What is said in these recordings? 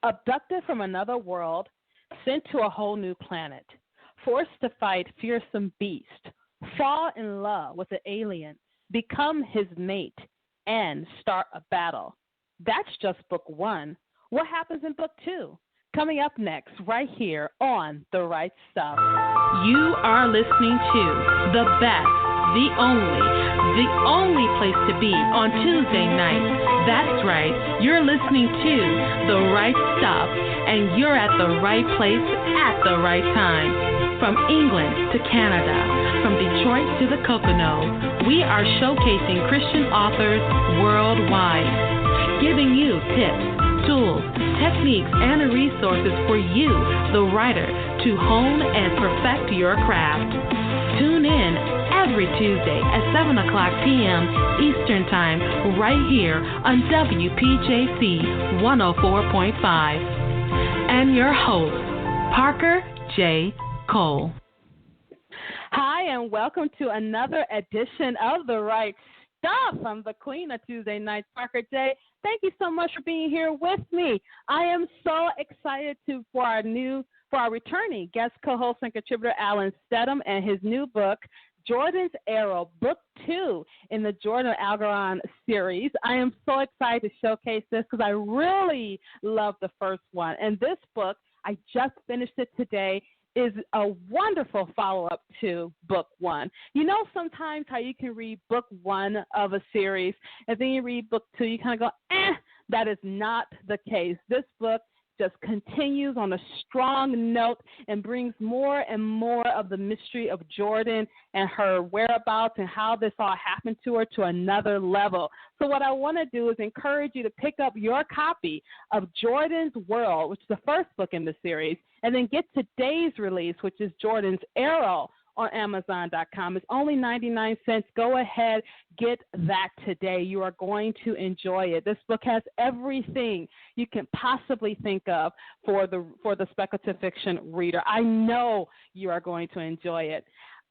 Abducted from another world, sent to a whole new planet, forced to fight fearsome beast, fall in love with an alien, become his mate, and start a battle. That's just book 1. What happens in book 2? Coming up next, right here on The Right Stuff. You are listening to the best, the only place to be on Tuesday night. That's right, you're listening to The Right Stuff, and you're at the right place at the right time. From England to Canada, from Detroit to the Poconos, we are showcasing Christian authors worldwide, giving you tips, tools, techniques, and resources for you, the writer, to hone and perfect your craft. Tune in every Tuesday at 7 o'clock p.m. Eastern Time right here on WPJC 104.5. And your host, Parker J. Cole. Hi, and welcome to another edition of The Right Stuff. I'm the queen of Tuesday nights, Parker J. Thank you so much for being here with me. I am so excited for our returning guest co-host and contributor, Alan Steadham, and his new book, Jordan's Arrow, Book 2 in the Jordan Algaron series. I am so excited to showcase this because I really love the first one. And this book, I just finished it today, is a wonderful follow-up to book 1. You know sometimes how you can read book 1 of a series, and then you read book 2, you kind of go, that is not the case. This book just continues on a strong note and brings more and more of the mystery of Jordan and her whereabouts and how this all happened to her to another level. So what I want to do is encourage you to pick up your copy of Jordan's World, which is the first book in the series, and then get today's release, which is Jordan's Arrow, on Amazon.com. It's only 99 cents. Go ahead, get that today. You are going to enjoy it. This book has everything you can possibly think of for the speculative fiction reader. I know you are going to enjoy it.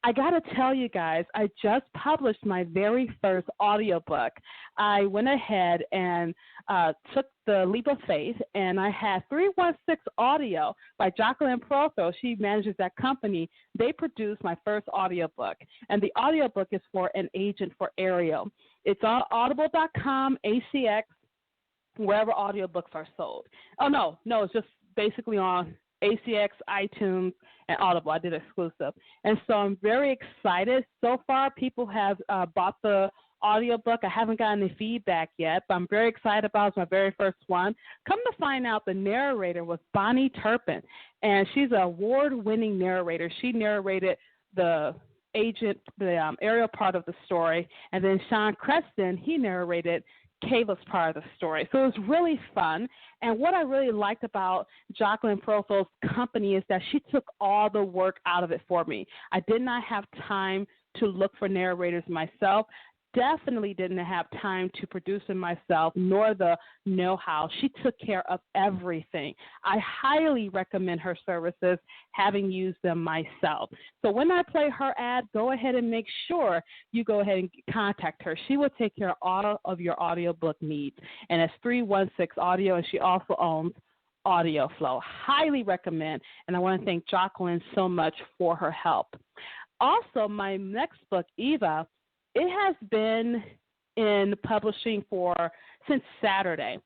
I got to tell you guys, I just published my very first audiobook. I went ahead and took the leap of faith, and I had 316 Audio by Jacqueline Protho. She manages that company. They produced my first audiobook, and the audiobook is for An Agent for Ariel. It's on audible.com, ACX, wherever audiobooks are sold. Oh, no, it's just basically on ACX, iTunes, and Audible. I did exclusive. And so I'm very excited. So far, people have bought the audiobook. I haven't gotten any feedback yet, but I'm very excited about it. It's my very first one. Come to find out, the narrator was Bonnie Turpin, and she's an award-winning narrator. She narrated the Ariel part of the story, and then Sean Creston, he narrated Caleb's part of the story. So it was really fun. And what I really liked about Jacqueline Protho's company is that she took all the work out of it for me. I did not have time to look for narrators myself. Definitely didn't have time to produce it myself, nor the know-how. She took care of everything. I highly recommend her services, having used them myself. So when I play her ad, go ahead and make sure you go ahead and contact her. She will take care of all of your audiobook needs. And it's 316 Audio, and she also owns Audio Flow. Highly recommend, and I want to thank Jacqueline so much for her help. Also, my next book, Eva, it has been in publishing since Saturday.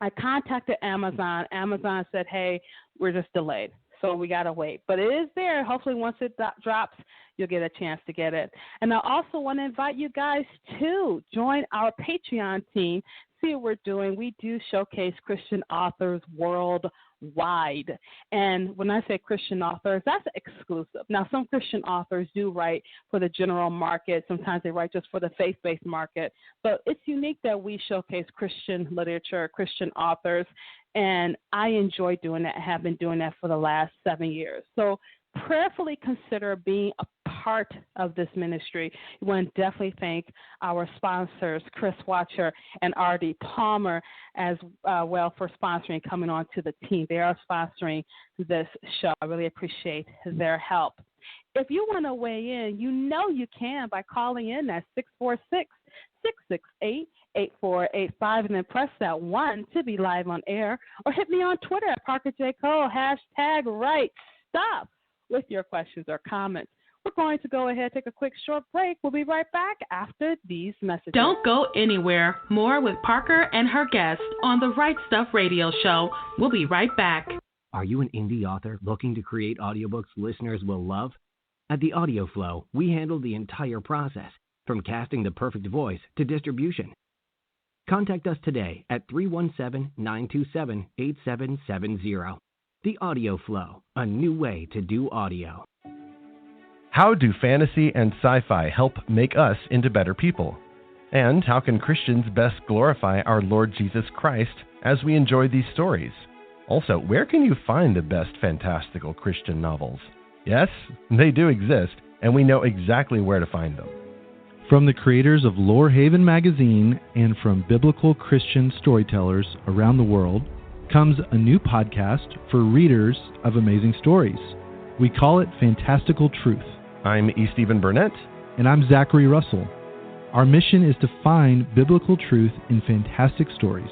I contacted Amazon. Amazon said, hey, we're just delayed, so we got to wait. But it is there. Hopefully once it drops, you'll get a chance to get it. And I also want to invite you guys to join our Patreon team. See what we're doing. We do showcase Christian authors worldwide. And when I say Christian authors, that's exclusive. Now, some Christian authors do write for the general market. Sometimes they write just for the faith-based market. But it's unique that we showcase Christian literature, Christian authors, and I enjoy doing that. I have been doing that for the last 7 years. So prayerfully consider being a part of this ministry. We want to definitely thank our sponsors, Chris Watcher and R.D. Palmer, as well for sponsoring, coming on to the team. They are sponsoring this show. I really appreciate their help. If you want to weigh in, you know you can by calling in at 646-668-8638. and then press that 1 to be live on air, or hit me on Twitter at Parker J. Cole, #RightStuff, with your questions or comments. We're going to go ahead and take a quick short break. We'll be right back after these messages. Don't go anywhere. More with Parker and her guest on the Right Stuff Radio Show. We'll be right back. Are you an indie author looking to create audiobooks listeners will love? At The Audio Flow, we handle the entire process, from casting the perfect voice to distribution. Contact us today at 317-927-8770. The Audio Flow, a new way to do audio. How do fantasy and sci-fi help make us into better people? And how can Christians best glorify our Lord Jesus Christ as we enjoy these stories? Also, where can you find the best fantastical Christian novels? Yes, they do exist, and we know exactly where to find them. From the creators of Lorehaven magazine and from biblical Christian storytellers around the world comes a new podcast for readers of amazing stories. We call it Fantastical Truth. I'm E. Stephen Burnett. And I'm Zachary Russell. Our mission is to find biblical truth in fantastic stories.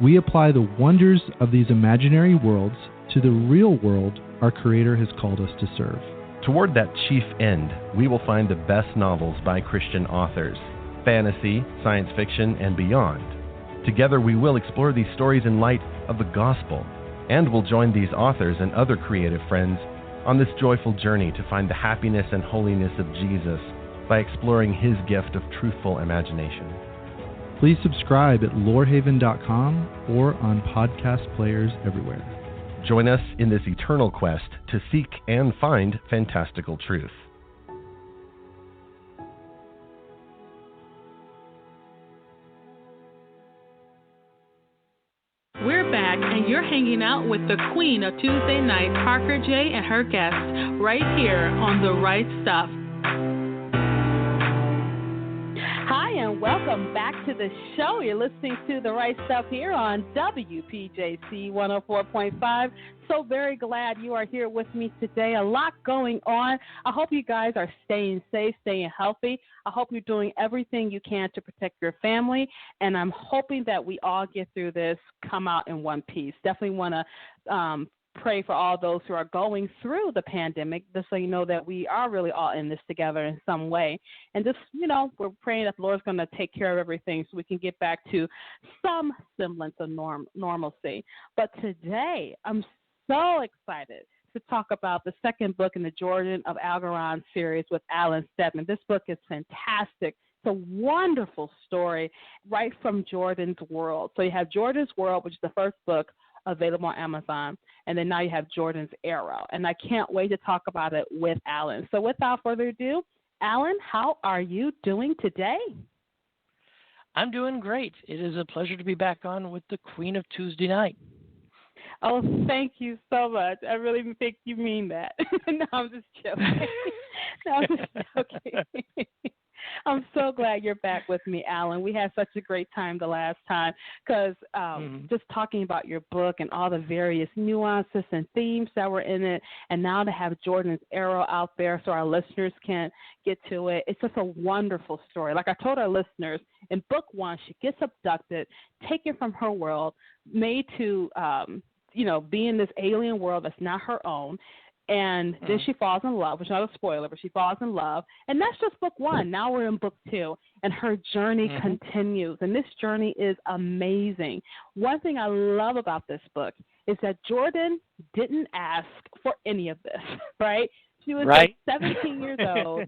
We apply the wonders of these imaginary worlds to the real world our Creator has called us to serve. Toward that chief end, we will find the best novels by Christian authors, fantasy, science fiction, and beyond. Together we will explore these stories in light of the gospel, and we'll join these authors and other creative friends on this joyful journey to find the happiness and holiness of Jesus by exploring His gift of truthful imagination. Please subscribe at lorehaven.com or on podcast players everywhere. Join us in this eternal quest to seek and find fantastical truth. We're back, and you're hanging out with the Queen of Tuesday Night, Parker J. and her guest, right here on The Right Stuff. Hi, and welcome back to the show. You're listening to The Right Stuff here on WPJC 104.5. So very glad you are here with me today. A lot going on. I hope you guys are staying safe, staying healthy. I hope you're doing everything you can to protect your family, and I'm hoping that we all get through this, come out in one piece. Definitely want to pray for all those who are going through the pandemic, just so you know that we are really all in this together in some way. And just, we're praying that the Lord's going to take care of everything so we can get back to some semblance of normalcy. But today, I'm so excited to talk about the second book in the Jordan of Algernon series with Alan Steadham. This book is fantastic. It's a wonderful story right from Jordan's World. So you have Jordan's World, which is the first book, available on Amazon, and then now you have Jordan's Arrow, and I can't wait to talk about it with Alan. So without further ado, Alan, how are you doing today? I'm doing great. It is a pleasure to be back on with the Queen of Tuesday Night. Oh, thank you so much. I really think you mean that. No, I'm just joking. I'm so glad you're back with me, Alan. We had such a great time the last time because just talking about your book and all the various nuances and themes that were in it, and now to have Jordan's Arrow out there so our listeners can get to it. It's just a wonderful story. Like I told our listeners, in book one, she gets abducted, taken from her world, made to, be in this alien world that's not her own. And then she falls in love, which is not a spoiler, but she falls in love. And that's just book one. Now we're in book two, and her journey continues. And this journey is amazing. One thing I love about this book is that Jordan didn't ask for any of this, right? She was 17 years old,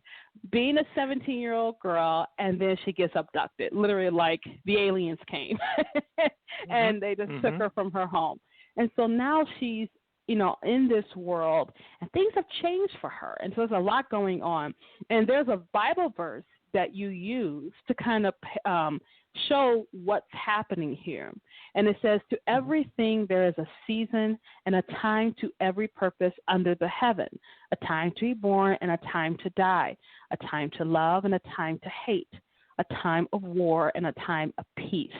being a 17-year-old girl, and then she gets abducted. Literally, like the aliens came, and they just took her from her home. And so now she's in this world, and things have changed for her. And so there's a lot going on. And there's a Bible verse that you use to kind of show what's happening here. And it says, to everything there is a season and a time to every purpose under the heaven, a time to be born and a time to die, a time to love and a time to hate, a time of war and a time of peace.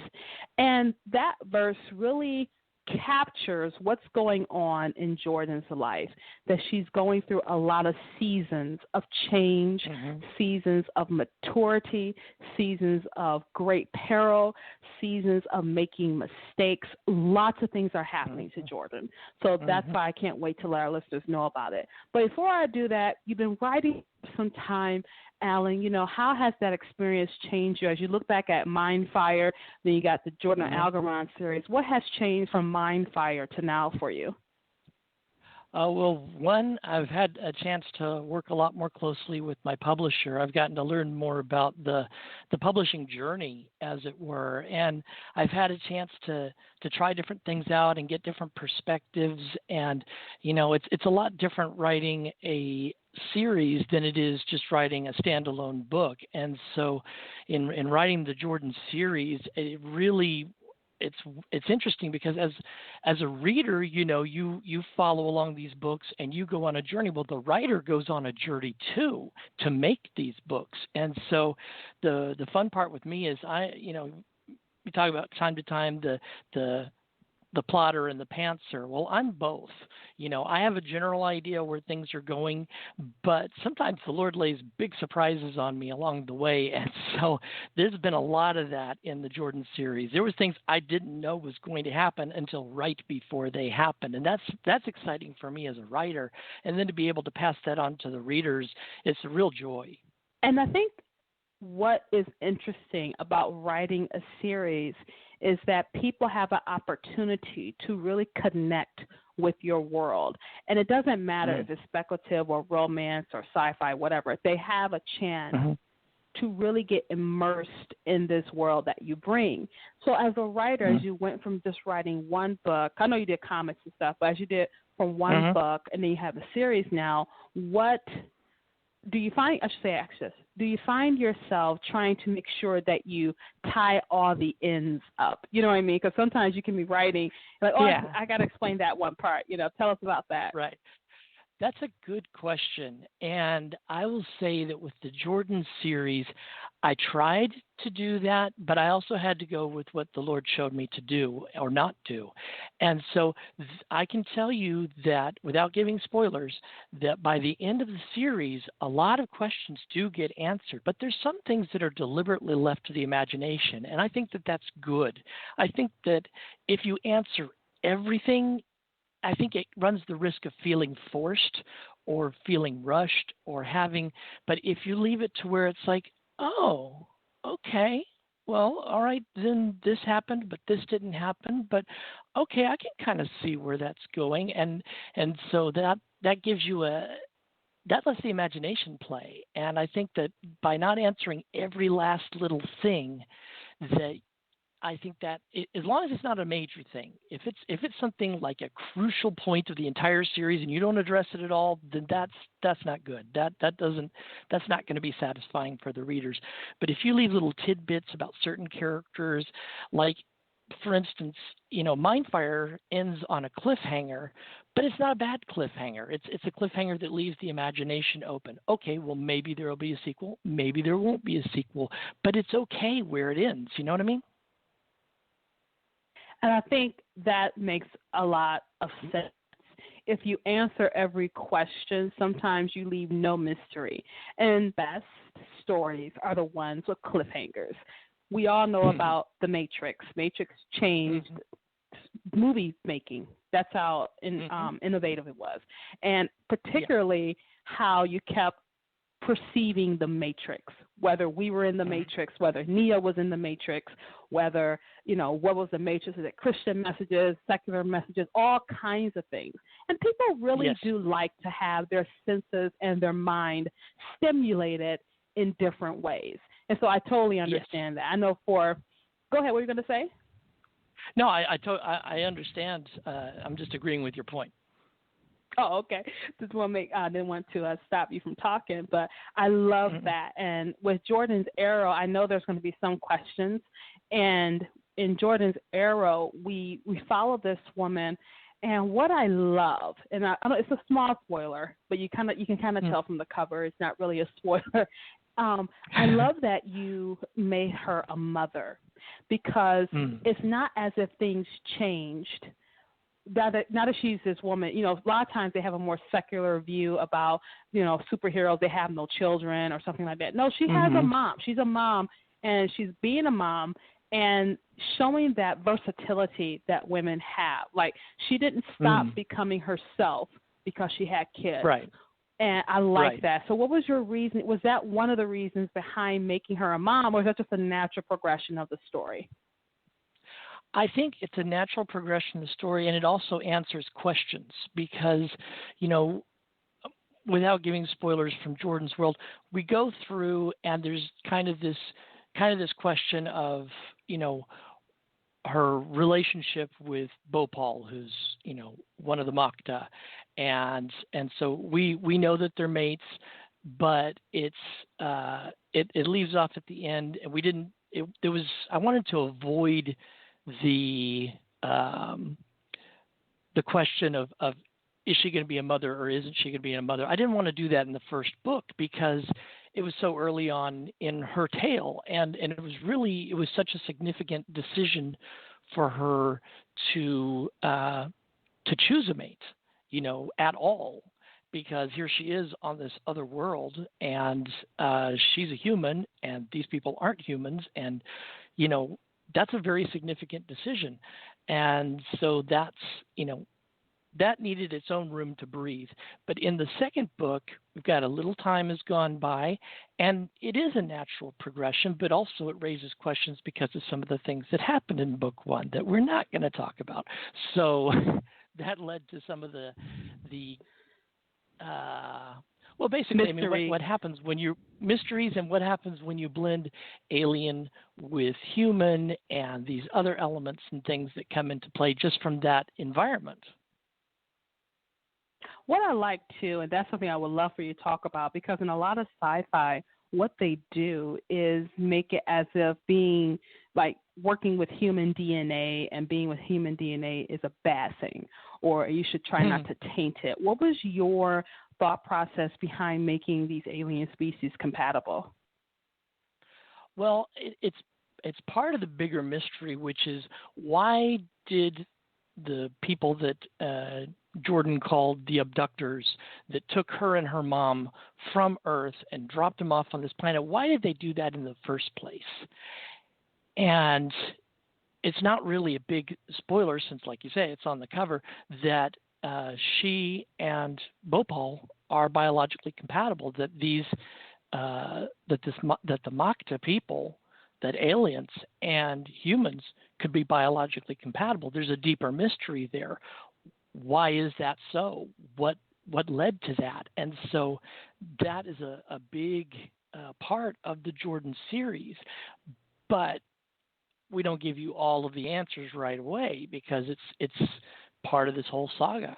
And that verse really captures what's going on in Jordan's life, that she's going through a lot of seasons of change, seasons of maturity, seasons of great peril, seasons of making mistakes. Lots of things are happening to Jordan. So that's why I can't wait to let our listeners know about it. But before I do that, you've been writing some time, Alan. How has that experience changed you as you look back at Mindfire, then you got the Jordan Algaron series? What has changed from Mindfire to now for you? Well, one, I've had a chance to work a lot more closely with my publisher. I've gotten to learn more about the publishing journey, as it were, and I've had a chance to try different things out and get different perspectives. And it's a lot different writing a series than it is just writing a standalone book. And so, in writing the Jordan series, it really it's interesting because as a reader, you follow along these books and you go on a journey. Well, the writer goes on a journey too to make these books. And so the fun part with me is we talk about time to time the plotter and the pantser. Well, I'm both. I have a general idea where things are going, but sometimes the Lord lays big surprises on me along the way. And so there's been a lot of that in the Jordan series. There was things I didn't know was going to happen until right before they happened. And that's exciting for me as a writer. And then to be able to pass that on to the readers, it's a real joy. And I think what is interesting about writing a series is that people have an opportunity to really connect with your world. And it doesn't matter if it's speculative or romance or sci-fi, whatever. They have a chance to really get immersed in this world that you bring. So as a writer, as you went from just writing one book, I know you did comics and stuff, but as you did from one book and then you have a series now, what do you find, do you find yourself trying to make sure that you tie all the ends up? You know what I mean? Because sometimes you can be writing, like, I got to explain that one part. Tell us about that. Right. That's a good question. And I will say that with the Jordan series, I tried to do that, but I also had to go with what the Lord showed me to do or not do. And so I can tell you that, without giving spoilers, that by the end of the series, a lot of questions do get answered, but there's some things that are deliberately left to the imagination. And I think that that's good. I think that if you answer everything, I think it runs the risk of feeling forced or feeling rushed but if you leave it to where it's like, oh, okay, well, all right, then this happened, but this didn't happen, but okay, I can kind of see where that's going. And so that gives you that lets the imagination play. And I think that by not answering every last little thing, that I think that as long as it's not a major thing, if it's something like a crucial point of the entire series and you don't address it at all, then that's not good. That's not going to be satisfying for the readers. But if you leave little tidbits about certain characters, like, for instance, Mindfire ends on a cliffhanger, but it's not a bad cliffhanger. It's a cliffhanger that leaves the imagination open. Okay, well, maybe there will be a sequel, maybe there won't be a sequel, but it's okay where it ends. You know what I mean? And I think that makes a lot of sense. If you answer every question, sometimes you leave no mystery. And best stories are the ones with cliffhangers. We all know about The Matrix. Matrix changed movie making. That's how innovative it was. And particularly how you kept perceiving the Matrix, whether we were in the Matrix, whether Neo was in the Matrix, whether, what was the Matrix? Is it Christian messages, secular messages, all kinds of things. And people really do like to have their senses and their mind stimulated in different ways. And so I totally understand that. I know go ahead, what were you going to say? No, I understand. I'm just agreeing with your point. Oh, okay. I didn't want to stop you from talking, but I love that. And with Jordan's Arrow, I know there's going to be some questions. And in Jordan's Arrow, we follow this woman. And what I love, and I know it's a small spoiler, but you can kind of tell from the cover, it's not really a spoiler. I love that you made her a mother, because it's not as if things changed now that she's this woman, a lot of times they have a more secular view about, superheroes, they have no children or something like that. No, she has a mom. She's a mom, and she's being a mom and showing that versatility that women have. Like, she didn't stop becoming herself because she had kids. Right. And I like that. So what was your reason? Was that one of the reasons behind making her a mom, or is that just a natural progression of the story? I think it's a natural progression of the story, and it also answers questions because, without giving spoilers from Jordan's World, we go through and there's kind of this question of, her relationship with Bhopal, who's, one of the Makta. And so we know that they're mates, but it leaves off at the end, and I wanted to avoid the question of is she going to be a mother or isn't she going to be a mother? I didn't want to do that in the first book because it was so early on in her tale, and it was such a significant decision for her to choose a mate, at all, because here she is on this other world, and she's a human, and these people aren't humans, and that's a very significant decision, and so that's that needed its own room to breathe. But in the second book, we've got a little time has gone by, and it is a natural progression, but also it raises questions because of some of the things that happened in book one that we're not going to talk about. So that led to some of the basically, mystery. I mean, what happens when you mysteries and what happens when you blend alien with human and these other elements and things that come into play just from that environment. What I like, too, and that's something I would love for you to talk about, because in a lot of sci-fi, what they do is make it as if being, like, working with human DNA and being with human DNA is a bad thing, or you should try not to taint it. What was your thought process behind making these alien species compatible? Well, it's part of the bigger mystery, which is why did the people that Jordan called the abductors that took her and her mom from Earth and dropped them off on this planet, why did they do that in the first place? And it's not really a big spoiler since, like you say, it's on the cover, that she and Bhopal are biologically compatible, that the Makta people, that aliens and humans could be biologically compatible. There's a deeper mystery there. Why is that so? What led to that? And so that is a big part of the Jordan series. But we don't give you all of the answers right away because it's part of this whole saga.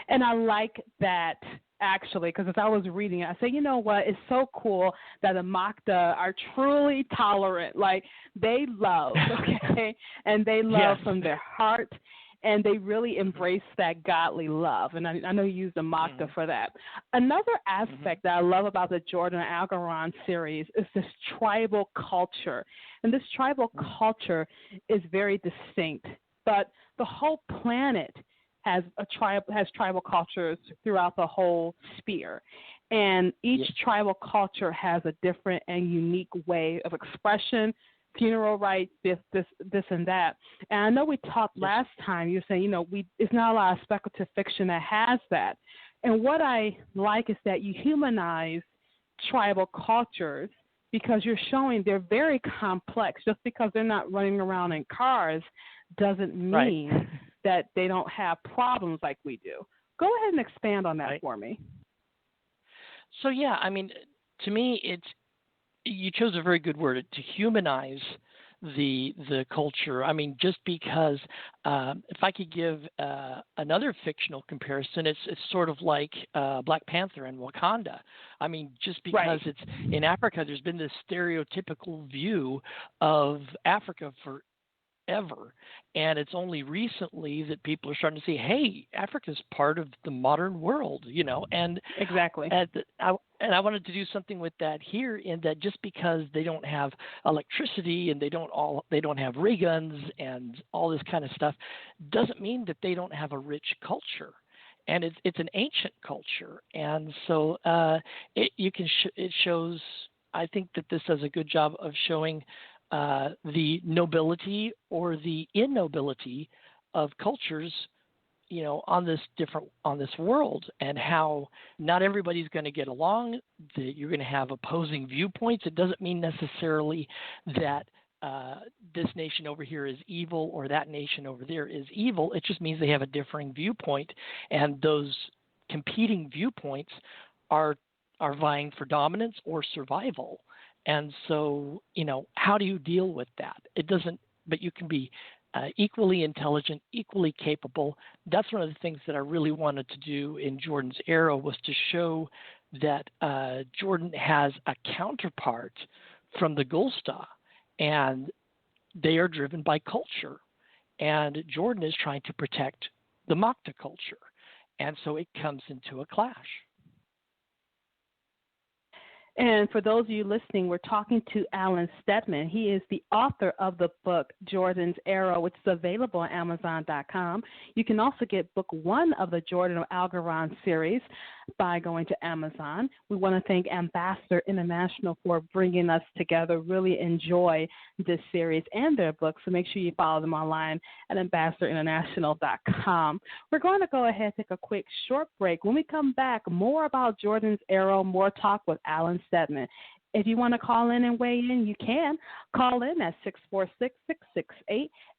And I like that, actually, because as I was reading it, I said, you know what, it's so cool that the Makta are truly tolerant. Like, they love, okay? And they love from their heart, and they really embrace that godly love. And I know you use the Makta for that. Another aspect that I love about the Jordan Algaron series is this tribal culture. And this tribal culture is very distinct, but the whole planet has tribal cultures throughout the whole sphere, and each tribal culture has a different and unique way of expression, funeral rites, this and that. And I know we talked last time. You were saying, it's not a lot of speculative fiction that has that. And what I like is that you humanize tribal cultures because you're showing they're very complex. Just because they're not running around in cars doesn't mean that they don't have problems like we do. Go ahead and expand on that for me. So, yeah, I mean, to me, you chose a very good word, to humanize the culture. I mean, just because if I could give another fictional comparison, it's sort of like Black Panther and Wakanda. I mean, just because it's in Africa, there's been this stereotypical view of Africa forever. And it's only recently that people are starting to see, hey, Africa's part of the modern world, and Exactly. I wanted to do something with that here, in that just because they don't have electricity and they don't have ray guns and all this kind of stuff, doesn't mean that they don't have a rich culture. And it's an ancient culture, and so it shows. I think that this does a good job of showing the nobility or the innobility of cultures, on this world, and how not everybody's going to get along. That you're going to have opposing viewpoints. It doesn't mean necessarily that this nation over here is evil or that nation over there is evil. It just means they have a differing viewpoint, and those competing viewpoints are vying for dominance or survival. And so, how do you deal with that? It doesn't, but you can be equally intelligent, equally capable. That's one of the things that I really wanted to do in Jordan's Arrow, was to show that Jordan has a counterpart from the Gulsta, and they are driven by culture. And Jordan is trying to protect the Makta culture. And so it comes into a clash. And for those of you listening, we're talking to Alan Steadham. He is the author of the book Jordan's Arrow, which is available on Amazon.com. You can also get book 1 of the Jordan of Algorand series by going to Amazon. We want to thank Ambassador International for bringing us together. Really enjoy this series and their books, so make sure you follow them online at ambassadorinternational.com. We're going to go ahead and take a quick short break. When we come back, more about Jordan's Arrow, more talk with Alan Steadham. If you want to call in and weigh in, you can. Call in at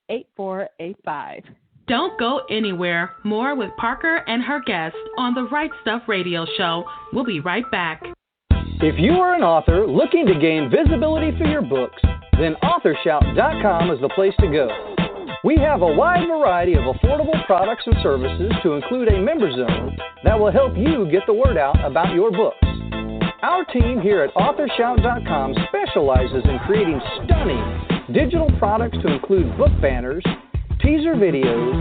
646-668-8485. Don't go anywhere. More with Parker and her guest on the Right Stuff Radio Show. We'll be right back. If you are an author looking to gain visibility for your books, then AuthorShout.com is the place to go. We have a wide variety of affordable products and services to include a member zone that will help you get the word out about your books. Our team here at AuthorShout.com specializes in creating stunning digital products to include book banners, teaser videos,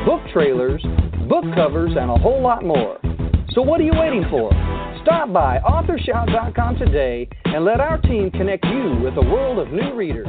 book trailers, book covers, and a whole lot more. So what are you waiting for? Stop by AuthorShout.com today and let our team connect you with a world of new readers.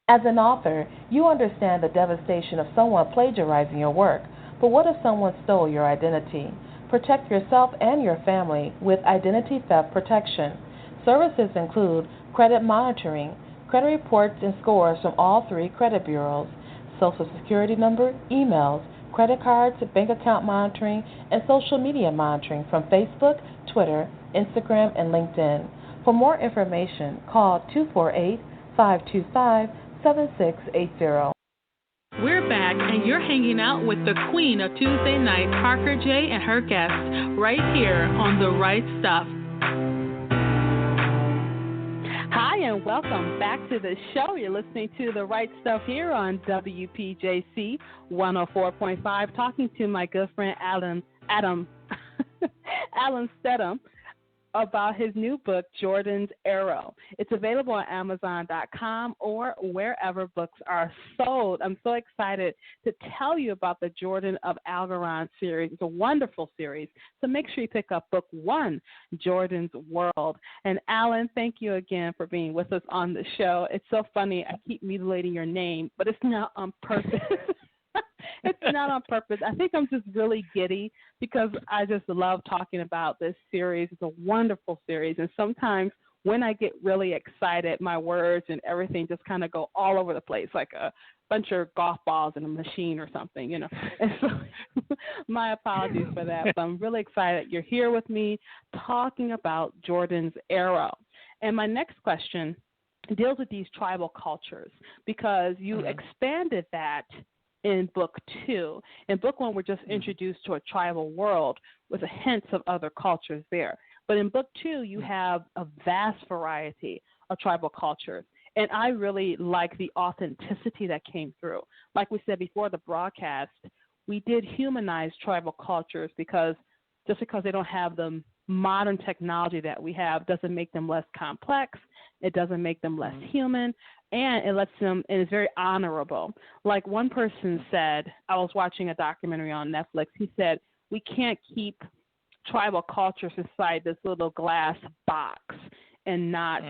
As an author, you understand the devastation of someone plagiarizing your work. But what if someone stole your identity? Protect yourself and your family with identity theft protection. Services include credit monitoring, credit reports and scores from all 3 credit bureaus, social security number, emails, credit cards, bank account monitoring, and social media monitoring from Facebook, Twitter, Instagram, and LinkedIn. For more information, call 248-525-7680. We're back, and you're hanging out with the queen of Tuesday night, Parker J. and her guest, right here on The Right Stuff. Hi, and welcome back to the show. You're listening to The Right Stuff here on WPJC 104.5, talking to my good friend Alan Steadham about his new book, Jordan's Arrow. It's available on Amazon.com or wherever books are sold. I'm so excited to tell you about the Jordan of Algorand series. It's a wonderful series. So make sure you pick up book 1, Jordan's World. And Alan, thank you again for being with us on the show. It's so funny. I keep mutilating your name, but it's not on purpose. It's not on purpose. I think I'm just really giddy because I just love talking about this series. It's a wonderful series. And sometimes when I get really excited, my words and everything just kind of go all over the place, like a bunch of golf balls in a machine or something, And so my apologies for that. But I'm really excited you're here with me talking about Jordan's Arrow. And my next question deals with these tribal cultures because you expanded that in book 2. In book 1, we're just introduced to a tribal world with a hint of other cultures there. But in book 2, you have a vast variety of tribal cultures. And I really like the authenticity that came through. Like we said before the broadcast, we did humanize tribal cultures because just because they don't have the modern technology that we have doesn't make them less complex, It doesn't make them less human, and it lets them, and it's very honorable. Like one person said, I was watching a documentary on Netflix, he said, we can't keep tribal cultures inside this little glass box and not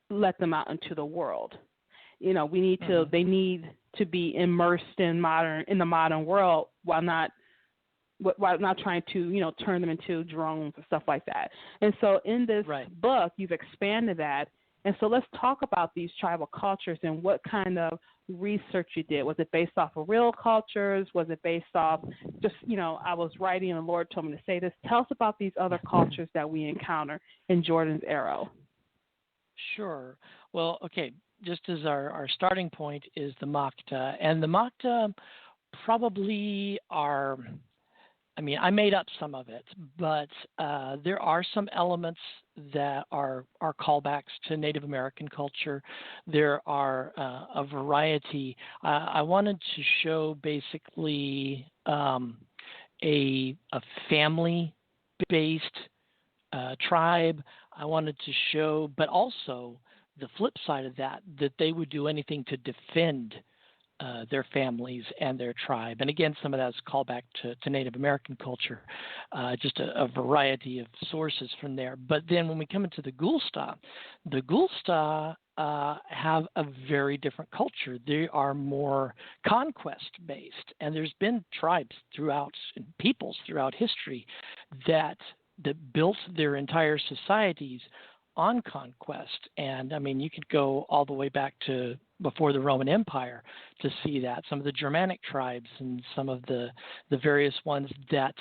let them out into the world. You know, we need to, they need to be immersed in the modern world while not trying to, you know, turn them into drones and stuff like that. And so in this book, you've expanded that. And so let's talk about these tribal cultures and what kind of research you did. Was it based off of real cultures? Was it based off just, you know, I was writing and the Lord told me to say this. Tell us about these other cultures that we encounter in Jordan's Arrow. Sure. Well, okay, just as our starting point is the Makta. And the Makta probably are, I mean, I made up some of it, but there are some elements that are callbacks to Native American culture. There are a variety. I wanted to show basically a family-based tribe. I wanted to show, but also the flip side of that they would do anything to defend their families and their tribe. And again, some of that is callback to Native American culture, just a variety of sources from there. But then when we come into the Gulsta have a very different culture. They are more conquest-based. And there's been tribes throughout, and peoples throughout history that built their entire societies on conquest. And I mean, you could go all the way back to before the Roman Empire to see that. Some of the Germanic tribes and some of the various ones that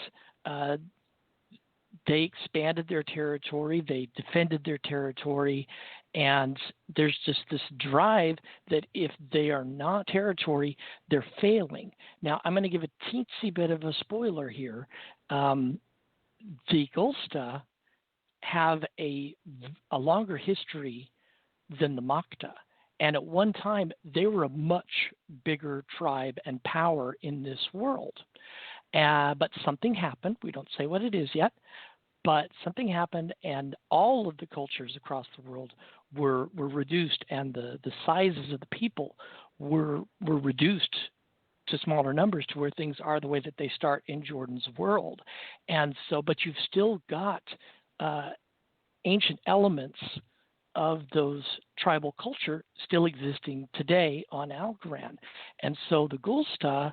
they expanded their territory, they defended their territory, and there's just this drive that if they are not territory, they're failing. Now, I'm going to give a teensy bit of a spoiler here. The Gulsta have a longer history than the Makta. And at one time, they were a much bigger tribe and power in this world. But something happened. We don't say what it is yet, but something happened, and all of the cultures across the world were reduced, and the sizes of the people were reduced to smaller numbers to where things are the way that they start in Jordan's world. And so, but you've still got ancient elements of those tribal culture still existing today on Algorand. And so the Gulsta,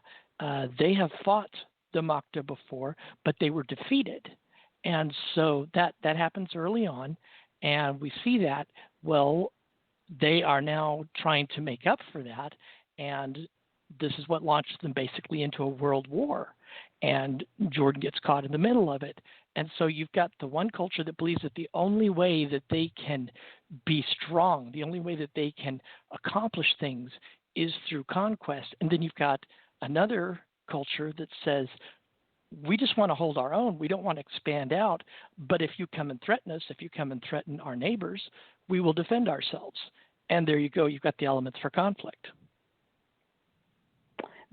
they have fought the Makta before, but they were defeated. And so that happens early on, and we see that, well, they are now trying to make up for that, and this is what launched them basically into a world war. And Jordan gets caught in the middle of it. And so you've got the one culture that believes that the only way that they can be strong, the only way that they can accomplish things is through conquest. And then you've got another culture that says, we just want to hold our own. We don't want to expand out. But if you come and threaten us, if you come and threaten our neighbors, we will defend ourselves. And there you go. You've got the elements for conflict.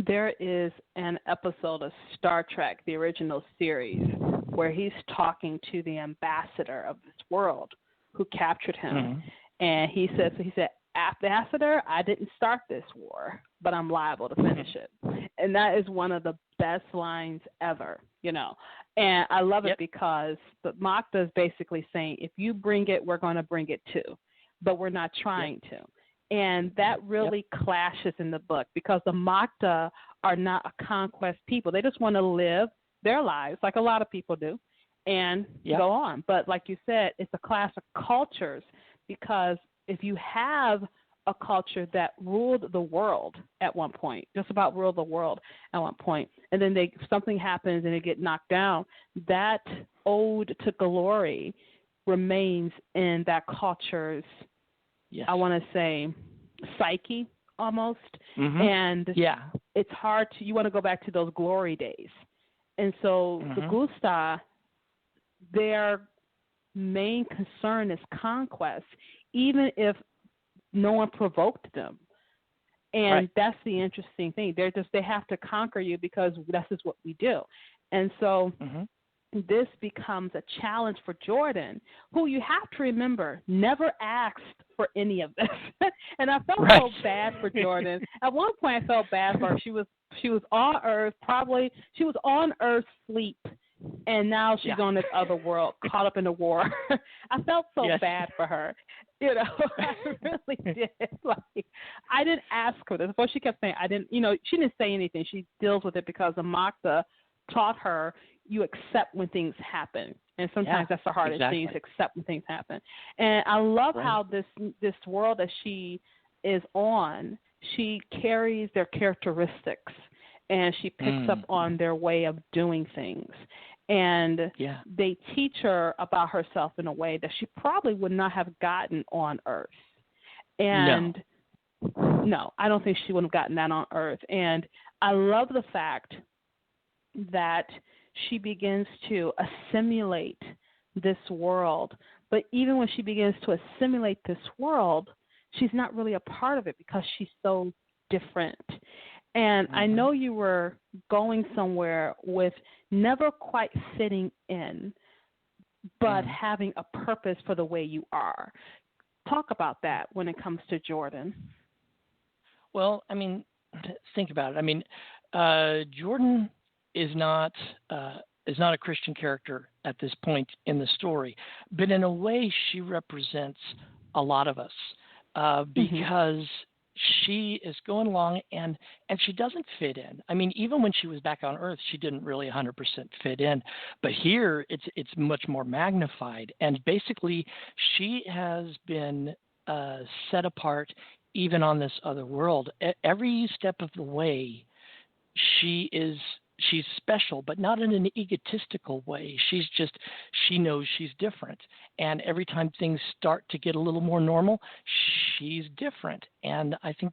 There is an episode of Star Trek, the original series, where he's talking to the ambassador of this world who captured him. And he said, ambassador, I didn't start this war, but I'm liable to finish it. And that is one of the best lines ever, you know. And I love it because the Makta is basically saying, if you bring it, we're going to bring it too, but we're not trying to. And that really clashes in the book because the Makta are not a conquest people. They just want to live their lives like a lot of people do and go on. But like you said, it's a clash of cultures because if you have a culture that ruled the world at one point, just about ruled the world at one point, and then something happens and they get knocked down, that ode to glory remains in that culture's I want to say psyche almost. And it's hard to, you want to go back to those glory days. And so the Gulsta, their main concern is conquest, even if no one provoked them. And that's the interesting thing. They have to conquer you because this is what we do. And so this becomes a challenge for Jordan, who you have to remember never asked for any of this. And I felt so bad for Jordan. At one point, I felt bad for her. She was on Earth, she was on Earth sleep, and now she's on this other world, caught up in the war. I felt so bad for her. You know, I really did. Like, I didn't ask her this. Before she kept saying, she didn't say anything. She deals with it because the Makta taught her you accept when things happen. And sometimes that's the hardest thing, to accept when things happen. And I love how this world that she is on, she carries their characteristics, and she picks up on their way of doing things. And they teach her about herself in a way that she probably would not have gotten on Earth. And no, I don't think she would have gotten that on Earth. And I love the fact that she begins to assimilate this world. But even when she begins to assimilate this world, she's not really a part of it because she's so different. And I know you were going somewhere with never quite fitting in, but having a purpose for the way you are. Talk about that when it comes to Jordan. Well, I mean, think about it. I mean, Jordan is not a Christian character at this point in the story, but in a way, she represents a lot of us because she is going along and she doesn't fit in. I mean, even when she was back on Earth, she didn't really 100% fit in. But here, it's much more magnified. And basically, she has been set apart even on this other world. Every step of the way, she's special, but not in an egotistical way. She knows she's different. And every time things start to get a little more normal, she's different. And I think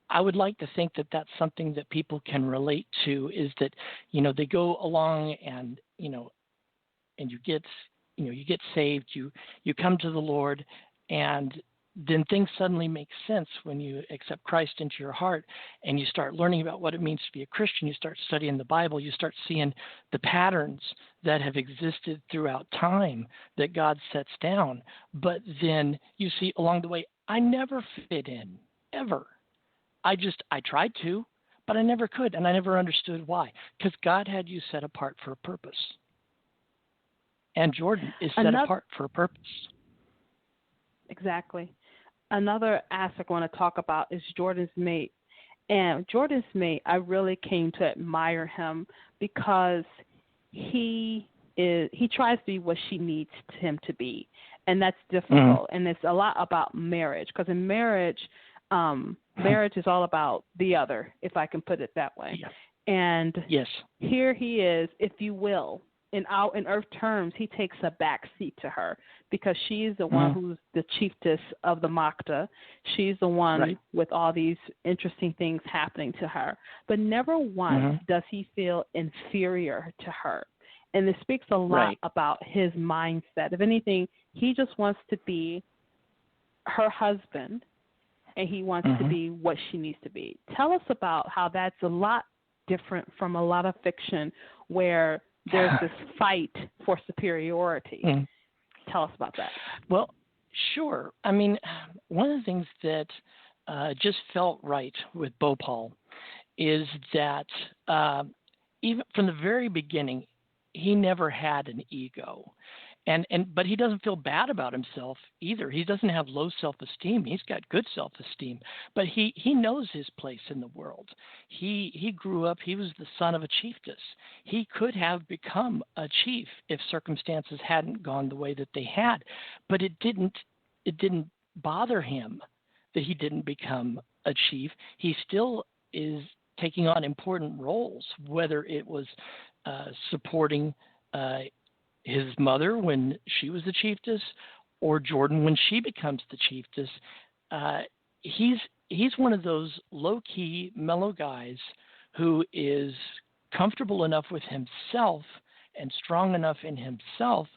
I would like to think that that's something that people can relate to, is that, they go along and, and you get saved, you come to the Lord, and then things suddenly make sense when you accept Christ into your heart and you start learning about what it means to be a Christian. You start studying the Bible. You start seeing the patterns that have existed throughout time that God sets down. But then you see along the way, I never fit in, ever. I tried to, but I never could, and I never understood why. Because God had you set apart for a purpose. And Jordan is set apart for a purpose. Exactly. Another aspect I want to talk about is Jordan's mate. And Jordan's mate, I really came to admire him because he tries to be what she needs him to be. And that's difficult. And it's a lot about marriage, because in marriage, marriage is all about the other, if I can put it that way. Yes. And here he is, if you will, in Earth terms, he takes a back seat to her because she's the one who's the chiefess of the Makta. She's the one with all these interesting things happening to her. But never once does he feel inferior to her. And this speaks a lot about his mindset. If anything, he just wants to be her husband, and he wants to be what she needs to be. Tell us about how that's a lot different from a lot of fiction where there's this fight for superiority. Tell us about that. Well, sure. I mean, one of the things that just felt right with Bhopal is that even from the very beginning, he never had an ego. But he doesn't feel bad about himself either. He doesn't have low self-esteem. He's got good self-esteem. But he knows his place in the world. He grew up, he was the son of a chiefess. He could have become a chief if circumstances hadn't gone the way that they had. But it didn't bother him that he didn't become a chief. He still is taking on important roles, whether it was supporting his mother when she was the chiefess, or Jordan when she becomes the chiefess. He's one of those low-key, mellow guys who is comfortable enough with himself and strong enough in himself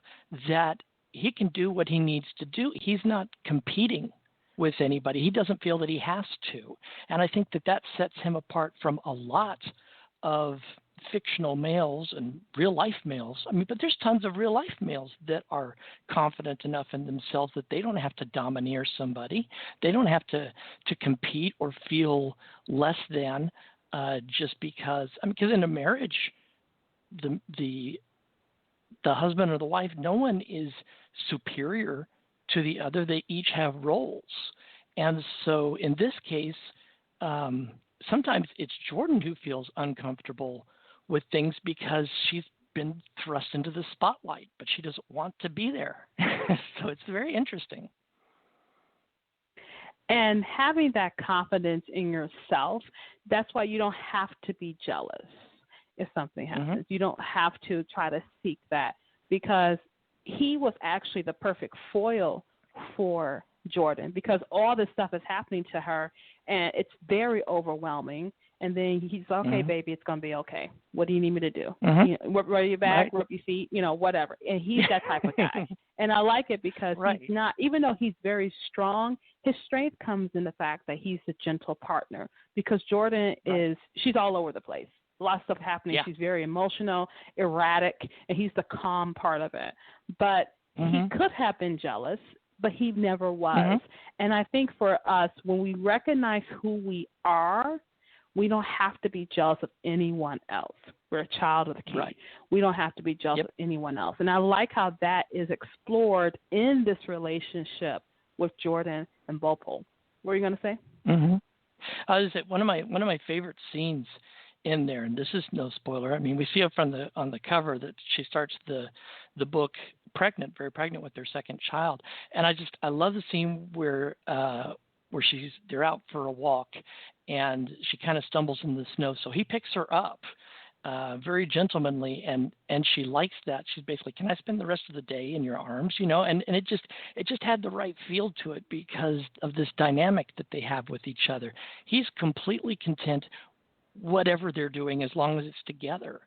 that he can do what he needs to do. He's not competing with anybody. He doesn't feel that he has to. And I think that sets him apart from a lot of fictional males and real life males. I mean, but there's tons of real life males that are confident enough in themselves that they don't have to domineer somebody. They don't have to compete or feel less than just because. I mean, because in a marriage, the husband or the wife, no one is superior to the other. They each have roles. And so in this case, sometimes it's Jordan who feels uncomfortable with things because she's been thrust into the spotlight, but she doesn't want to be there. So it's very interesting. And having that confidence in yourself, that's why you don't have to be jealous if something happens. You don't have to try to seek that, because he was actually the perfect foil for Jordan, because all this stuff is happening to her and it's very overwhelming. And then he's okay, baby, it's going to be okay. What do you need me to do? You know, roll your back, rub your feet, you know, whatever. And he's that type of guy. And I like it because he's not, even though he's very strong, his strength comes in the fact that he's a gentle partner, because Jordan she's all over the place. A lot of stuff happening. Yeah. She's very emotional, erratic, and he's the calm part of it. But he could have been jealous, but he never was. And I think for us, when we recognize who we are, we don't have to be jealous of anyone else. We're a child of the King. Right. We don't have to be jealous of anyone else. And I like how that is explored in this relationship with Jordan and Bopal. What were you going to say? I was say one of my favorite scenes in there, and this is no spoiler. I mean, we see it on the cover that she starts the book pregnant, very pregnant with their second child, and I love the scene where they're out for a walk, and she kind of stumbles in the snow, so he picks her up, very gentlemanly, and she likes that. She's basically, can I spend the rest of the day in your arms, you know? And it just had the right feel to it because of this dynamic that they have with each other. He's completely content whatever they're doing as long as it's together.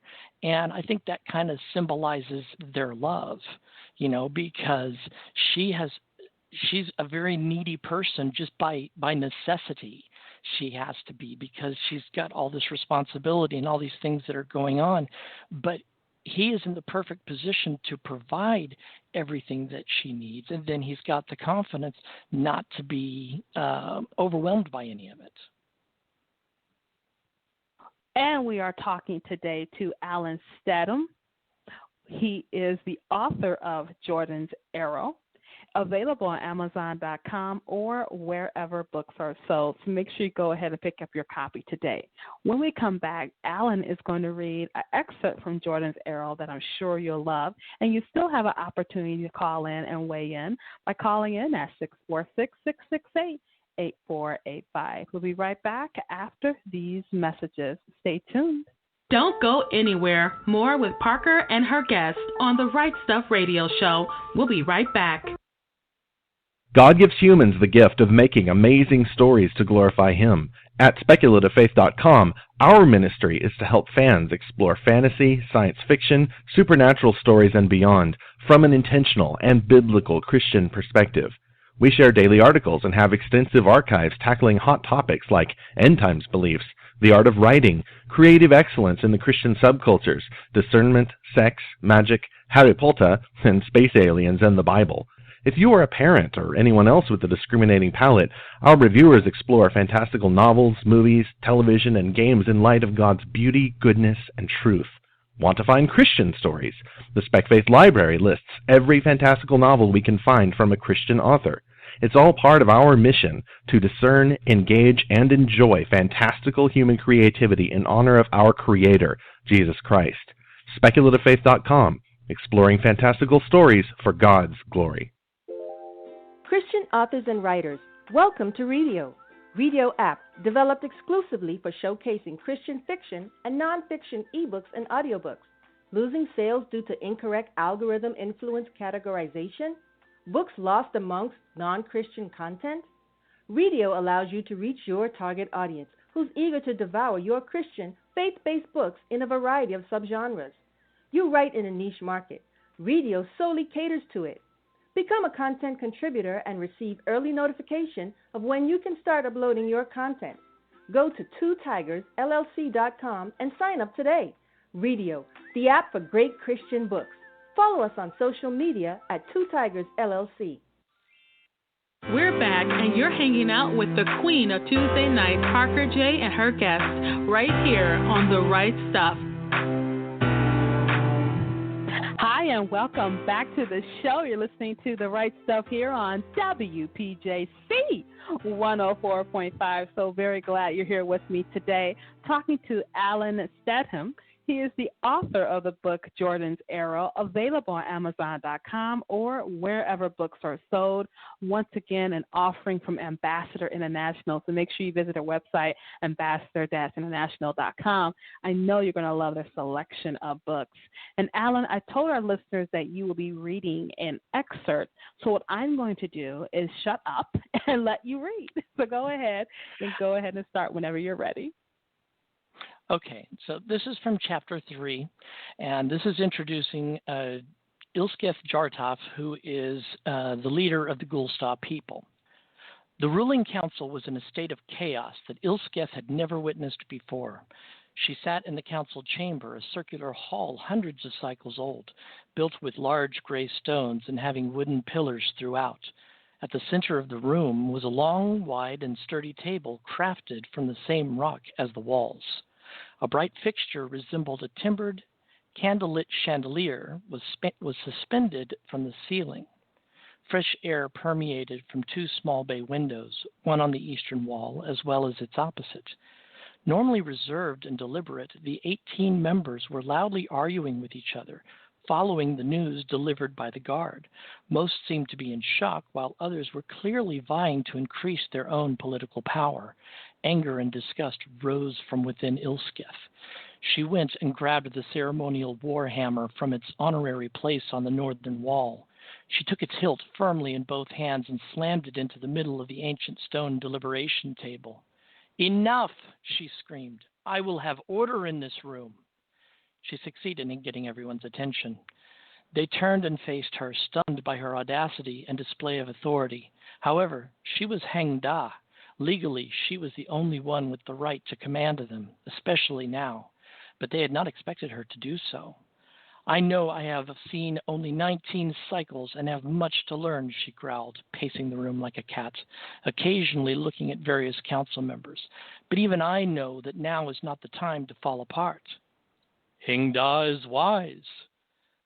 And I think that kind of symbolizes their love, you know, because she's a very needy person just by necessity. She has to be, because she's got all this responsibility and all these things that are going on. But he is in the perfect position to provide everything that she needs. And then he's got the confidence not to be overwhelmed by any of it. And we are talking today to Alan Steadham. He is the author of Jordan's Arrow, available on Amazon.com or wherever books are sold. So make sure you go ahead and pick up your copy today. When we come back, Alan is going to read an excerpt from Jordan's Arrow that I'm sure you'll love. And you still have an opportunity to call in and weigh in by calling in at 646-668-8485. We'll be right back after these messages. Stay tuned. Don't go anywhere. More with Parker and her guest on the Right Stuff Radio Show. We'll be right back. God gives humans the gift of making amazing stories to glorify Him. At SpeculativeFaith.com, our ministry is to help fans explore fantasy, science fiction, supernatural stories, and beyond from an intentional and biblical Christian perspective. We share daily articles and have extensive archives tackling hot topics like end times beliefs, the art of writing, creative excellence in the Christian subcultures, discernment, sex, magic, Harry Potter, and space aliens and the Bible. If you are a parent or anyone else with a discriminating palate, our reviewers explore fantastical novels, movies, television, and games in light of God's beauty, goodness, and truth. Want to find Christian stories? The Spec Faith Library lists every fantastical novel we can find from a Christian author. It's all part of our mission to discern, engage, and enjoy fantastical human creativity in honor of our Creator, Jesus Christ. SpeculativeFaith.com, exploring fantastical stories for God's glory. Christian authors and writers, welcome to Redio. Redio app, developed exclusively for showcasing Christian fiction and nonfiction ebooks and audiobooks. Losing sales due to incorrect algorithm-influenced categorization? Books lost amongst non-Christian content? Redio allows you to reach your target audience who's eager to devour your Christian, faith-based books in a variety of subgenres. You write in a niche market. Redio solely caters to it. Become a content contributor and receive early notification of when you can start uploading your content. Go to twotigersllc.com and sign up today. Radio, the app for great Christian books. Follow us on social media at Two Tigers LLC. We're back, and you're hanging out with the Queen of Tuesday Night, Parker J, and her guests right here on The Right Stuff. Hi, and welcome back to the show. You're listening to The Right Stuff here on WPJC 104.5. So very glad you're here with me today, talking to Alan Steadham. He is the author of the book Jordan's Arrow, available on Amazon.com or wherever books are sold. Once again, an offering from Ambassador International, so make sure you visit their website, ambassador-international.com. I know you're going to love their selection of books. And Alan, I told our listeners that you will be reading an excerpt, so what I'm going to do is shut up and let you read. So go ahead and start whenever you're ready. Okay, so this is from Chapter 3, and this is introducing Ilsketh Jartov, who is the leader of the Gulstar people. The ruling council was in a state of chaos that Ilsketh had never witnessed before. She sat in the council chamber, a circular hall hundreds of cycles old, built with large gray stones and having wooden pillars throughout. At the center of the room was a long, wide, and sturdy table crafted from the same rock as the walls. A bright fixture resembled a timbered, candlelit chandelier was suspended from the ceiling. Fresh air permeated from two small bay windows, one on the eastern wall as well as its opposite. Normally reserved and deliberate, the 18 members were loudly arguing with each other, following the news delivered by the guard. Most seemed to be in shock, while others were clearly vying to increase their own political power. Anger and disgust rose from within Ilsketh. She went and grabbed the ceremonial war hammer from its honorary place on the northern wall. She took its hilt firmly in both hands and slammed it into the middle of the ancient stone deliberation table. "Enough!" she screamed. "I will have order in this room." She succeeded in getting everyone's attention. They turned and faced her, stunned by her audacity and display of authority. However, she was Hengda. Legally, she was the only one with the right to command them, especially now. But they had not expected her to do so. "I know I have seen only 19 cycles and have much to learn," she growled, pacing the room like a cat, occasionally looking at various council members. "But even I know that now is not the time to fall apart." "Hengda is wise."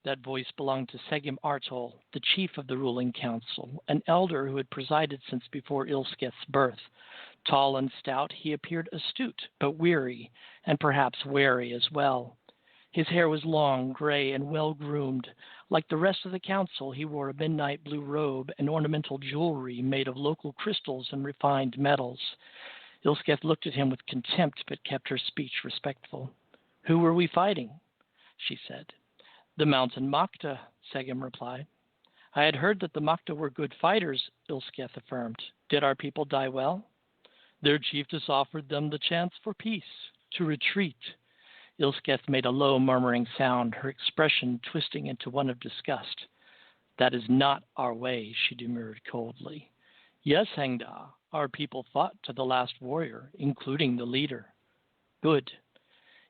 That voice belonged to Segim Artol, the chief of the ruling council, an elder who had presided since before Ilsketh's birth. Tall and stout, he appeared astute, but weary, and perhaps wary as well. His hair was long, gray, and well-groomed. Like the rest of the council, he wore a midnight blue robe and ornamental jewelry made of local crystals and refined metals. Ilsketh looked at him with contempt, but kept her speech respectful. "Who were we fighting?" she said. "The Mountain Makta," Segim replied. "I had heard that the Makta were good fighters," Ilsketh affirmed. "Did our people die well?" "Their chiefess offered them the chance for peace, to retreat." Ilsketh made a low murmuring sound, her expression twisting into one of disgust. "That is not our way," she demurred coldly. "Yes, Hengda, our people fought to the last warrior, including the leader." "Good."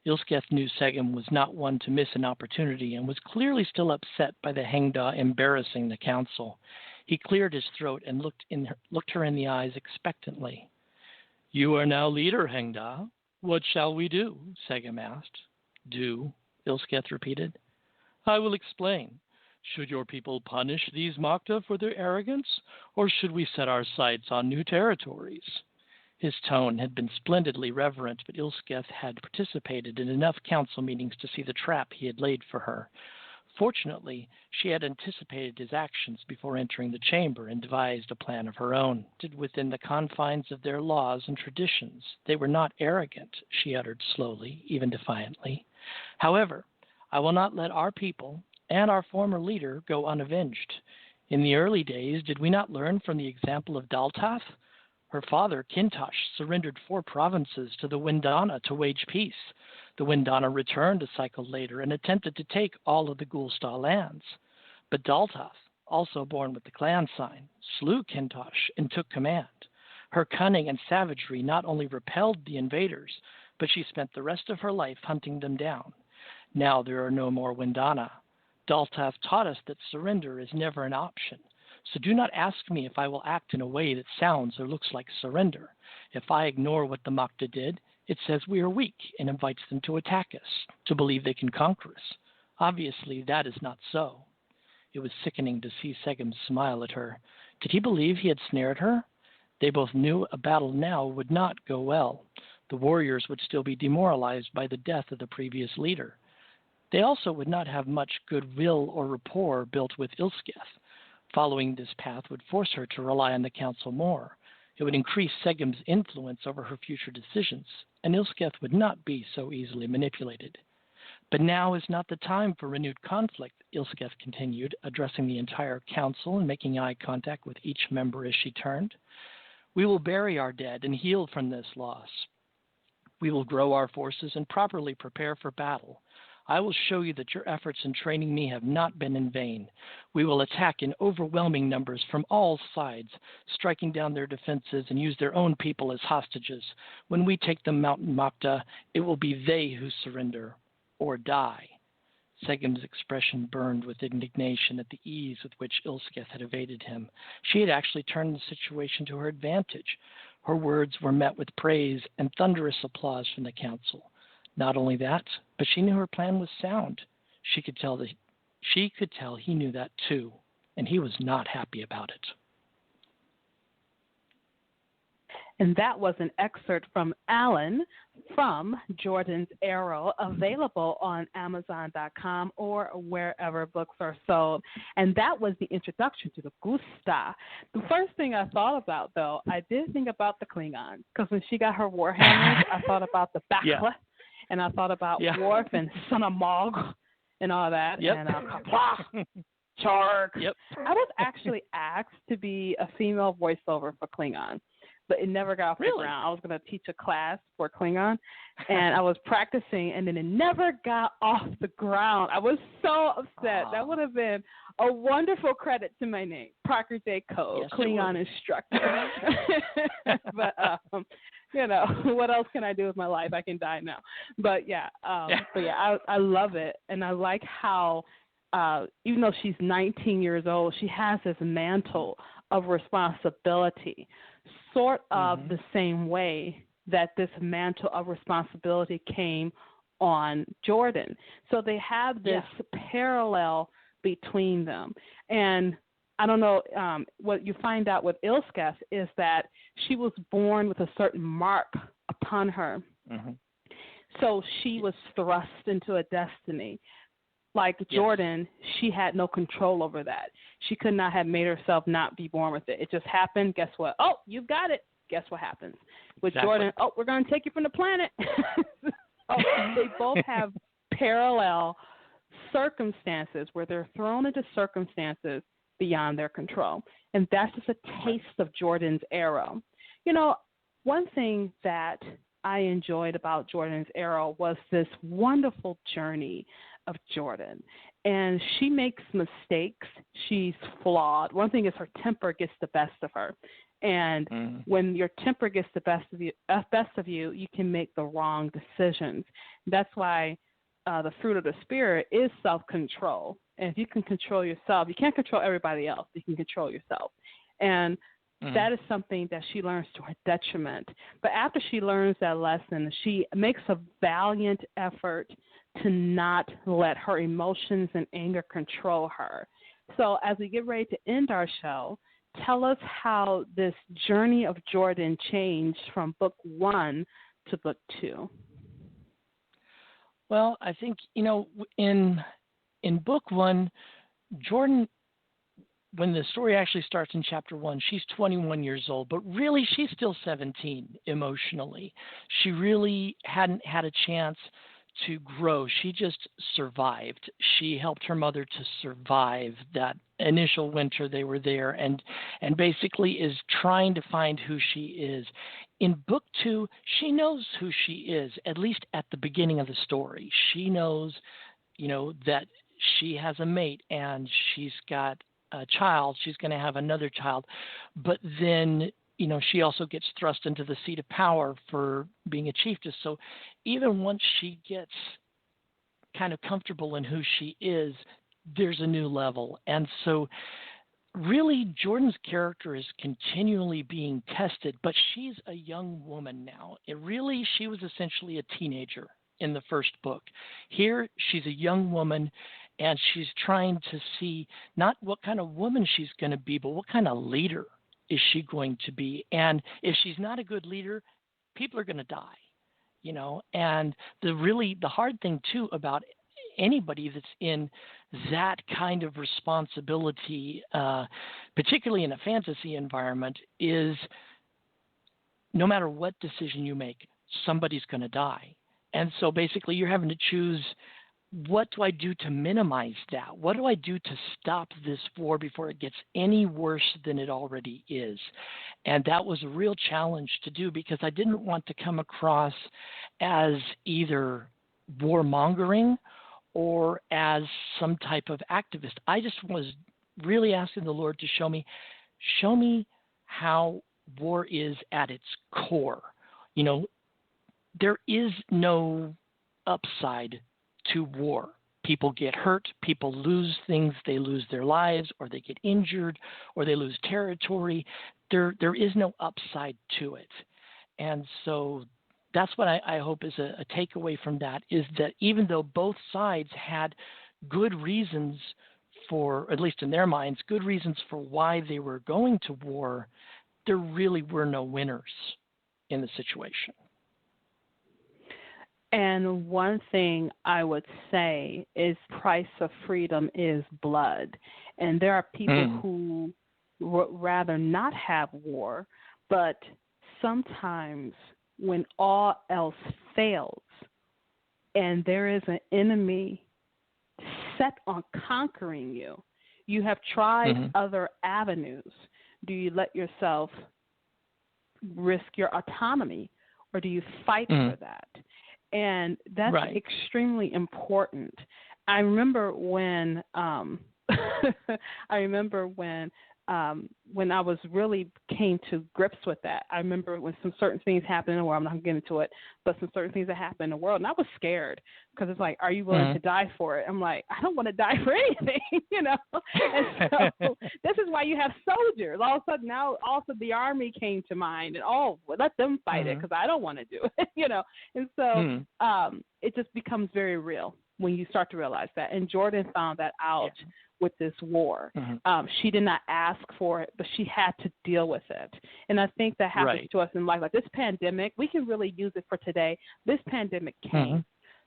Ilsketh knew Segim was not one to miss an opportunity and was clearly still upset by the Hengda embarrassing the council. He cleared his throat and looked her in the eyes expectantly. "You are now leader, Hengda. What shall we do?" Segim asked. "Do," Ilsketh repeated. "I will explain. Should your people punish these Makta for their arrogance, or should we set our sights on new territories?" His tone had been splendidly reverent, but Ilsketh had participated in enough council meetings to see the trap he had laid for her. Fortunately, she had anticipated his actions before entering the chamber and devised a plan of her own. Within the confines of their laws and traditions, they were not arrogant, she uttered slowly, even defiantly. "However, I will not let our people and our former leader go unavenged. In the early days, did we not learn from the example of Daltath? Her father, Kintosh, surrendered 4 provinces to the Windana to wage peace. The Windana returned a cycle later and attempted to take all of the Gulstar lands. But Daltath, also born with the clan sign, slew Kintosh and took command. Her cunning and savagery not only repelled the invaders, but she spent the rest of her life hunting them down. Now there are no more Windana. Daltath taught us that surrender is never an option. So do not ask me if I will act in a way that sounds or looks like surrender. If I ignore what the Makta did, it says we are weak and invites them to attack us, to believe they can conquer us. Obviously, that is not so. It was sickening to see Segum smile at her. Did he believe he had snared her? They both knew a battle now would not go well. The warriors would still be demoralized by the death of the previous leader. They also would not have much goodwill or rapport built with Ilsketh. Following this path would force her to rely on the council more. It would increase Segum's influence over her future decisions, and Ilsketh would not be so easily manipulated. But now is not the time for renewed conflict, Ilsketh continued, addressing the entire council and making eye contact with each member as she turned. We will bury our dead and heal from this loss. We will grow our forces and properly prepare for battle. I will show you that your efforts in training me have not been in vain. We will attack in overwhelming numbers from all sides, striking down their defenses and use their own people as hostages. When we take the Mountain Makta, it will be they who surrender or die. Segum's expression burned with indignation at the ease with which Ilsketh had evaded him. She had actually turned the situation to her advantage. Her words were met with praise and thunderous applause from the council. Not only that, but she knew her plan was sound. She could tell he knew that too, and he was not happy about it. And that was an excerpt from Alan from Jordan's Arrow, available on Amazon.com or wherever books are sold. And that was the introduction to the Gusta. The first thing I thought about, though, I did think about the Klingon, because when she got her warhammers, I thought about the Bakla, and I thought about Worf and Son of Mog and all that, and Kapla, Chark. I was actually asked to be a female voiceover for Klingon, but it never got off the ground. I was going to teach a class for Klingon, and I was practicing, and then it never got off the ground. I was so upset. That would have been a wonderful credit to my name, Parker J. Code, Klingon instructor. But, what else can I do with my life? I can die now. But, I love it, and I like how even though she's 19 years old, she has this mantle of responsibility, sort of the same way that this mantle of responsibility came on Jordan. So they have this parallel between them. And I don't know, what you find out with Ilsketh is that she was born with a certain mark upon her. So she was thrust into a destiny. Like Jordan, she had no control over that. She could not have made herself not be born with it. It just happened. Guess what? Oh, you've got it. Guess what happens? With Jordan, we're going to take you from the planet. They both have parallel circumstances where they're thrown into circumstances beyond their control. And that's just a taste of Jordan's Arrow. One thing that I enjoyed about Jordan's Arrow was this wonderful journey of Jordan. And she makes mistakes. She's flawed. One thing is her temper gets the best of her. And when your temper gets the best of you, you can make the wrong decisions. That's why the fruit of the Spirit is self-control. And if you can control yourself, you can't control everybody else. You can control yourself. And that is something that she learns to her detriment. But after she learns that lesson, she makes a valiant effort to not let her emotions and anger control her. So as we get ready to end our show, tell us how this journey of Jordan changed from book 1 to book 2. Well, I think, in book 1, Jordan, when the story actually starts in chapter 1, she's 21 years old, but really she's still 17 emotionally. She really hadn't had a chance to grow. She just survived. She helped her mother to survive that initial winter they were there, and basically is trying to find who she is. In book 2, she knows who she is, at least at the beginning of the story. She knows, that she has a mate and she's got a child. She's going to have another child. But then, she also gets thrust into the seat of power for being a chiefess. So even once she gets kind of comfortable in who she is, there's a new level. And so really Jordan's character is continually being tested, but she's a young woman now. She was essentially a teenager in the first book. Here, she's a young woman, and she's trying to see not what kind of woman she's going to be, but what kind of leader is she going to be. And if she's not a good leader, people are going to die, And the hard thing, too, about anybody that's in that kind of responsibility, particularly in a fantasy environment, is no matter what decision you make, somebody's going to die. And so basically you're having to choose, what do I do to minimize that? What do I do to stop this war before it gets any worse than it already is? And that was a real challenge to do, because I didn't want to come across as either warmongering or as some type of activist. I just was really asking the Lord to show me how war is at its core. There is no upside to war. People get hurt, people lose things, they lose their lives, or they get injured, or they lose territory. There is no upside to it. And so that's what I hope is a takeaway from that, is that even though both sides had good reasons for, at least in their minds, good reasons for why they were going to war, there really were no winners in the situation. And one thing I would say is price of freedom is blood. And there are people who would rather not have war, but sometimes when all else fails and there is an enemy set on conquering you, you have tried other avenues. Do you let yourself risk your autonomy, or do you fight for that? And that's extremely important. I remember when when I was really came to grips with that. I remember when some certain things happened in the world. I'm not going to get into it, but some certain things that happened in the world, and I was scared, because it's like, are you willing to die for it? I'm like, I don't want to die for anything, And so this is why you have soldiers. All of a sudden now, also the army came to mind, and let them fight it, because I don't want to do it, And so it just becomes very real when you start to realize that. And Jordan found that out with this war. She did not ask for it, but she had to deal with it. And I think that happens to us in life. Like this pandemic, we can really use it for today. This pandemic came.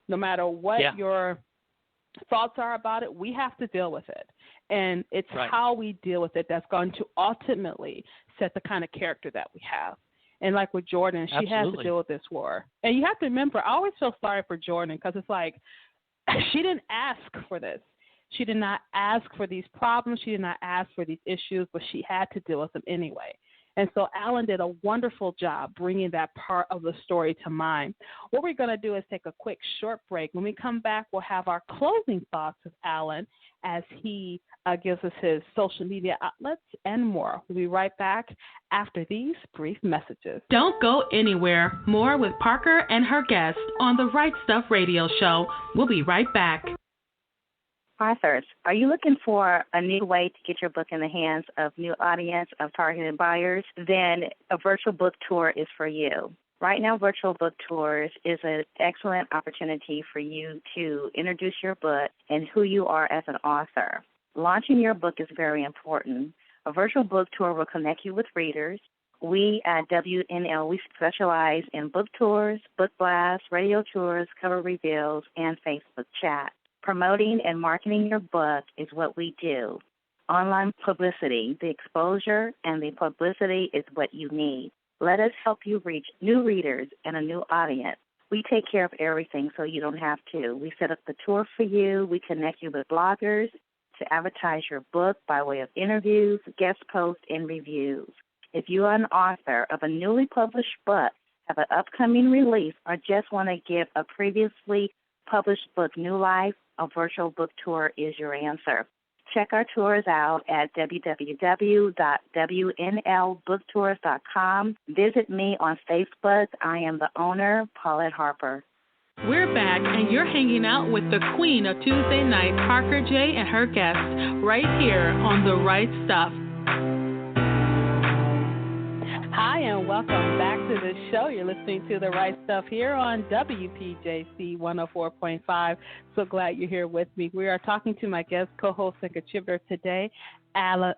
No matter what your thoughts are about it, we have to deal with it. And it's how we deal with it that's going to ultimately set the kind of character that we have. And like with Jordan, she had to deal with this war. And you have to remember, I always feel sorry for Jordan, because it's like, she didn't ask for this. She did not ask for these problems. She did not ask for these issues, but she had to deal with them anyway. And so Alan did a wonderful job bringing that part of the story to mind. What we're going to do is take a quick short break. When we come back, we'll have our closing thoughts with Alan as he gives us his social media outlets and more. We'll be right back after these brief messages. Don't go anywhere. More with Parker and her guest on the Right Stuff Radio Show. We'll be right back. Authors, are you looking for a new way to get your book in the hands of new audience of targeted buyers? Then a virtual book tour is for you. Right now, virtual book tours is an excellent opportunity for you to introduce your book and who you are as an author. Launching your book is very important. A virtual book tour will connect you with readers. We at WNL, we specialize in book tours, book blasts, radio tours, cover reveals, and Facebook chat. Promoting and marketing your book is what we do. Online publicity, the exposure and the publicity is what you need. Let us help you reach new readers and a new audience. We take care of everything so you don't have to. We set up the tour for you. We connect you with bloggers to advertise your book by way of interviews, guest posts, and reviews. If you are an author of a newly published book, have an upcoming release, or just want to give a previously published book new life, a virtual book tour is your answer. Check our tours out at www.wnlbooktours.com. Visit me on Facebook. I am the owner, Paulette Harper. We're back, and you're hanging out with the Queen of Tuesday Night, Parker J, and her guests right here on The Right Stuff. Hi, and welcome back to the show. You're listening to The Right Stuff here on WPJC 104.5. So glad you're here with me. We are talking to my guest, co-host, and contributor today, Alan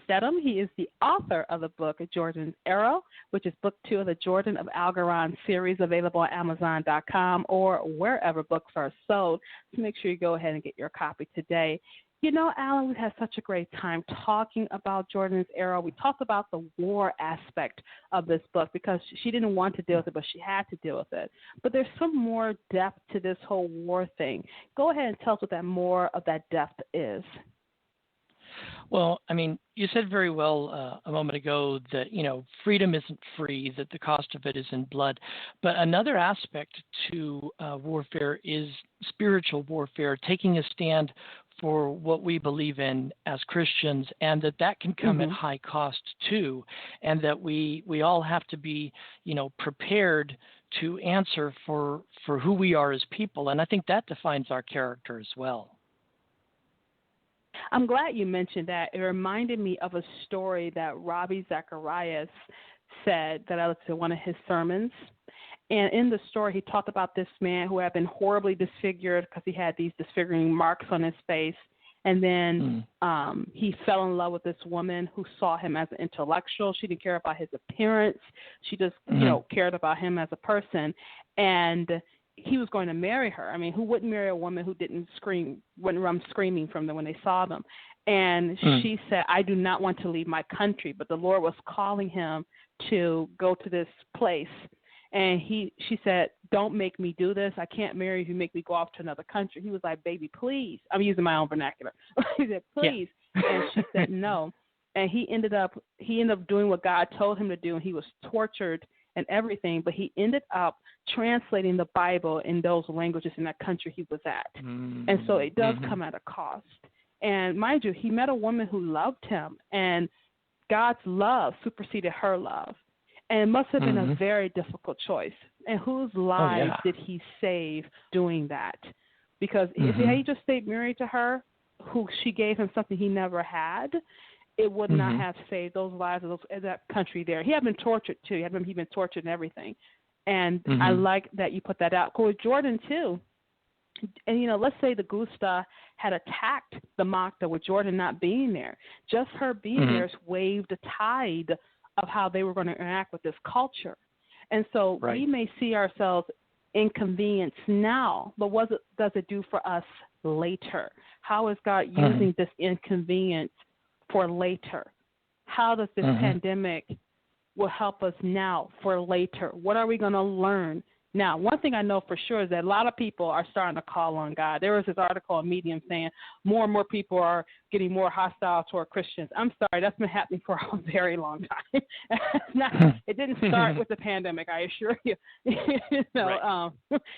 Steadham. He is the author of the book Jordan's Arrow, which is book 2 of the Jordan of Algeron series, available on Amazon.com or wherever books are sold. So make sure you go ahead and get your copy today. You know, Alan, we had such a great time talking about Jordan's Arrow. We talked about the war aspect of this book because she didn't want to deal with it, but she had to deal with it. But there's some more depth to this whole war thing. Go ahead and tell us what that more of that depth is. Well, I mean, you said very well a moment ago that, freedom isn't free, that the cost of it is in blood. But another aspect to warfare is spiritual warfare, taking a stand for what we believe in as Christians, and that can come at high cost too, and that we all have to be, prepared to answer for who we are as people. And I think that defines our character as well. I'm glad you mentioned that. It reminded me of a story that Ravi Zacharias said that I listened to one of his sermons. And in the story, he talked about this man who had been horribly disfigured because he had these disfiguring marks on his face. And then he fell in love with this woman who saw him as an intellectual. She didn't care about his appearance. She just, cared about him as a person. And he was going to marry her. I mean, who wouldn't marry a woman who wouldn't run screaming from them when they saw them? And she said, I do not want to leave my country. But the Lord was calling him to go to this place. And she said, don't make me do this. I can't marry if you make me go off to another country. He was like, baby, please. I'm using my own vernacular. He said, please. Yeah. And she said, no. And he ended up doing what God told him to do. And he was tortured and everything. But he ended up translating the Bible in those languages in that country he was at. And so it does come at a cost. And mind you, he met a woman who loved him. And God's love superseded her love. And it must have been a very difficult choice. And whose lives did he save doing that? Because if he just stayed married to her, who she gave him something he never had, it would not have saved those lives of that country there. He had been tortured, too. He'd been tortured and everything. And I like that you put that out. With Jordan, too. And, let's say the Gusta had attacked the Makta with Jordan not being there. Just her being there waved the tide of how they were going to interact with this culture. And so we may see ourselves inconvenienced now, but what does it do for us later? How is God using this inconvenience for later? How does this pandemic will help us now for later? What are we going to learn? Now, one thing I know for sure is that a lot of people are starting to call on God. There was this article on Medium saying more and more people are getting more hostile toward Christians. I'm sorry, that's been happening for a very long time. It didn't start with the pandemic, I assure you. It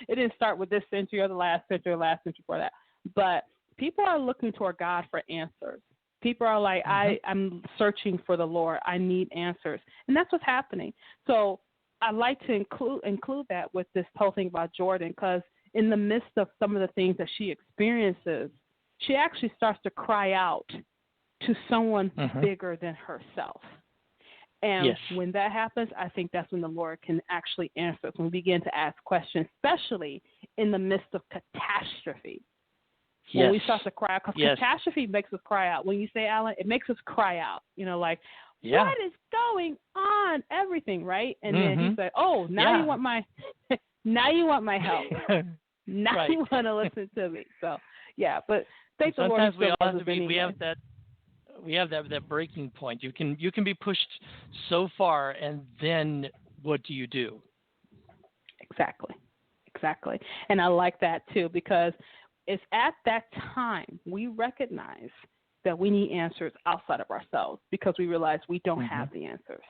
didn't start with this century or the last century before that. But people are looking toward God for answers. People are like, I'm searching for the Lord. I need answers. And that's what's happening. So I like to include that with this whole thing about Jordan, because in the midst of some of the things that she experiences, she actually starts to cry out to someone bigger than herself. And when that happens, I think that's when the Lord can actually answer us, when we begin to ask questions, especially in the midst of catastrophe. When we start to cry out, because catastrophe makes us cry out. When you say, Alan, it makes us cry out, what is going on? Everything, right? And then he said, "Oh, now you want my, now you want my help. Now you want to listen to me." So, but thank the Lord. Sometimes we have that breaking point. You can be pushed so far, and then what do you do? Exactly. And I like that too, because it's at that time we recognize that we need answers outside of ourselves, because we realize we don't have the answers.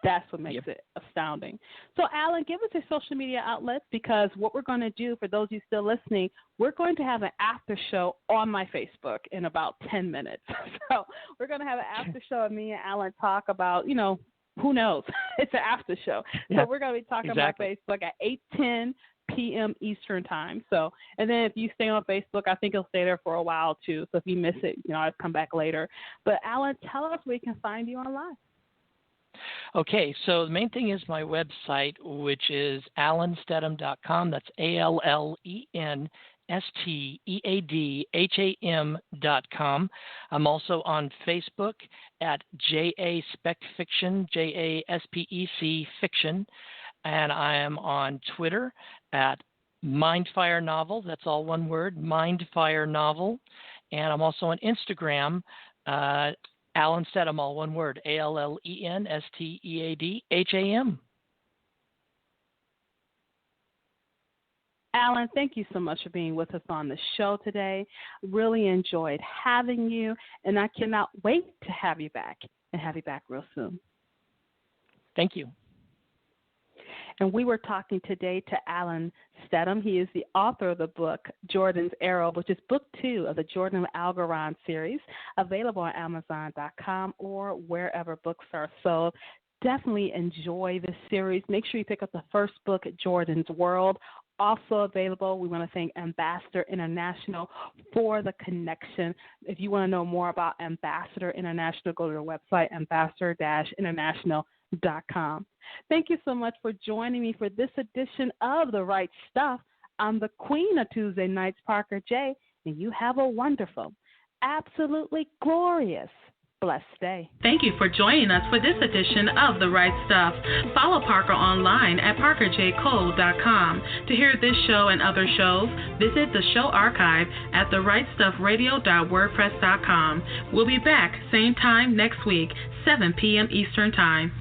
That's what makes it astounding. So, Alan, give us your social media outlets, because what we're going to do, for those of you still listening, we're going to have an after show on my Facebook in about 10 minutes. So we're going to have an after show, and me and Alan talk about, who knows? It's an after show. So we're going to be talking about Facebook at 8:10 p.m. Eastern time. So, and then if you stay on Facebook, I think it'll stay there for a while too. So if you miss it, I'll come back later. But Alan, tell us where we can find you online. Okay, so the main thing is my website, which is alansteadham.com. That's ALLENSTEADHAM.com. I'm also on Facebook at JA Spec Fiction, JASPEC Fiction, and I am on Twitter at Mindfire Novel. That's all one word, Mindfire Novel. And I'm also on Instagram, Alan Steadham, all one word, ALLENSTEADHAM. Alan, thank you so much for being with us on the show today. Really enjoyed having you, and I cannot wait to have you back and have you back real soon. Thank you. And we were talking today to Alan Steadham. He is the author of the book, Jordan's Arrow, which is book 2 of the Jordan Algaron series, available on Amazon.com or wherever books are sold. Definitely enjoy this series. Make sure you pick up the first book, Jordan's World. Also available, we want to thank Ambassador International for the connection. If you want to know more about Ambassador International, go to their website, ambassador-international.com. Thank you so much for joining me for this edition of The Right Stuff. I'm the queen of Tuesday nights, Parker J., and you have a wonderful, absolutely glorious, blessed day. Thank you for joining us for this edition of The Right Stuff. Follow Parker online at parkerjcole.com. To hear this show and other shows, visit the show archive at therightstuffradio.wordpress.com. We'll be back same time next week, 7 p.m. Eastern Time.